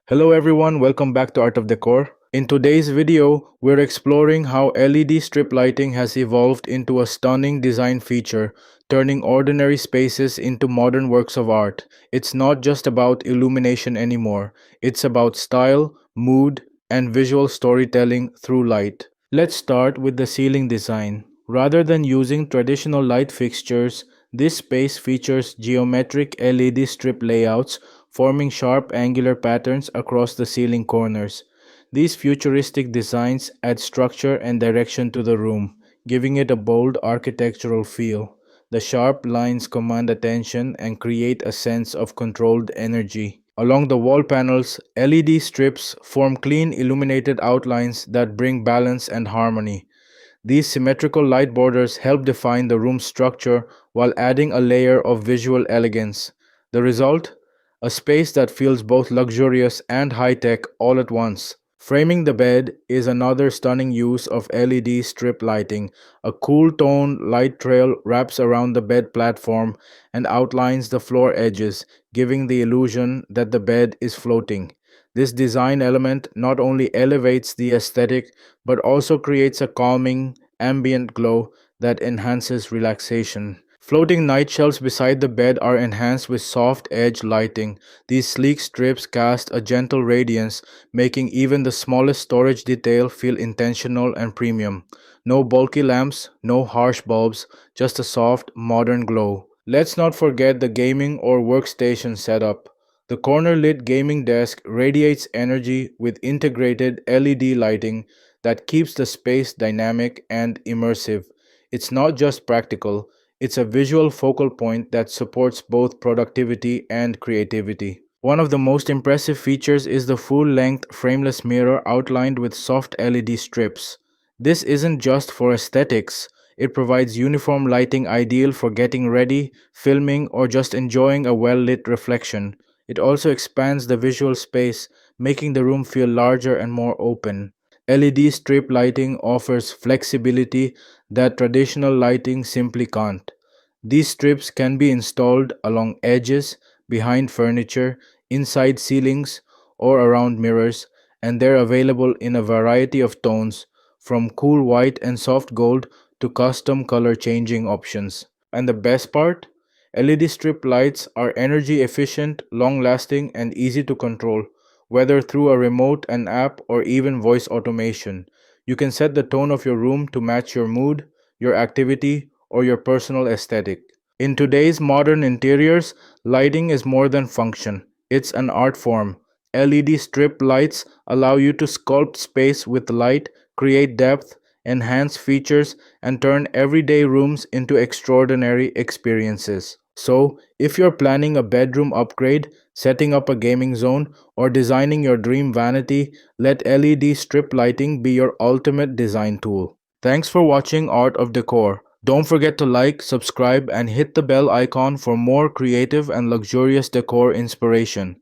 Hello everyone, welcome back to Art of Decor. In today's video, we're exploring how LED strip lighting has evolved into a stunning design feature, turning ordinary spaces into modern works of art. It's not just about illumination anymore, it's about style, mood, and visual storytelling through light. Let's start with the ceiling design. Rather than using traditional light fixtures, this space features geometric LED strip layouts forming sharp angular patterns across the ceiling corners. These futuristic designs add structure and direction to the room, giving it a bold architectural feel. The sharp lines command attention and create a sense of controlled energy. Along the wall panels, LED strips form clean illuminated outlines that bring balance and harmony. These symmetrical light borders help define the room's structure while adding a layer of visual elegance. The result? A space that feels both luxurious and high tech all at once. Framing the bed is another stunning use of LED strip lighting. A cool tone light trail wraps around the bed platform and outlines the floor edges, giving the illusion that the bed is floating. This design element not only elevates the aesthetic but also creates a calming, ambient glow that enhances relaxation. Floating night shelves beside the bed are enhanced with soft edge lighting. These sleek strips cast a gentle radiance, making even the smallest storage detail feel intentional and premium. No bulky lamps, no harsh bulbs, just a soft, modern glow. Let's not forget the gaming or workstation setup. The corner lit gaming desk radiates energy with integrated LED lighting that keeps the space dynamic and immersive. It's not just practical, it's a visual focal point that supports both productivity and creativity. One of the most impressive features is the full length frameless mirror outlined with soft LED strips. This isn't just for aesthetics, it provides uniform lighting ideal for getting ready, filming, or just enjoying a well lit reflection. It also expands the visual space, making the room feel larger and more open. LED strip lighting offers flexibility that traditional lighting simply can't. These strips can be installed along edges, behind furniture, inside ceilings, or around mirrors, and they're available in a variety of tones, from cool white and soft gold to custom color changing options. And the best part? LED strip lights are energy efficient, long lasting, and easy to control, whether through a remote, an app, or even voice automation. You can set the tone of your room to match your mood, your activity, or your personal aesthetic. In today's modern interiors, lighting is more than function, it's an art form. LED strip lights allow you to sculpt space with light, create depth, enhance features, and turn everyday rooms into extraordinary experiences. So, if you're planning a bedroom upgrade, setting up a gaming zone, or designing your dream vanity, let LED strip lighting be your ultimate design tool. Thanks for watching Art of Decor. Don't forget to like, subscribe, and hit the bell icon for more creative and luxurious decor inspiration.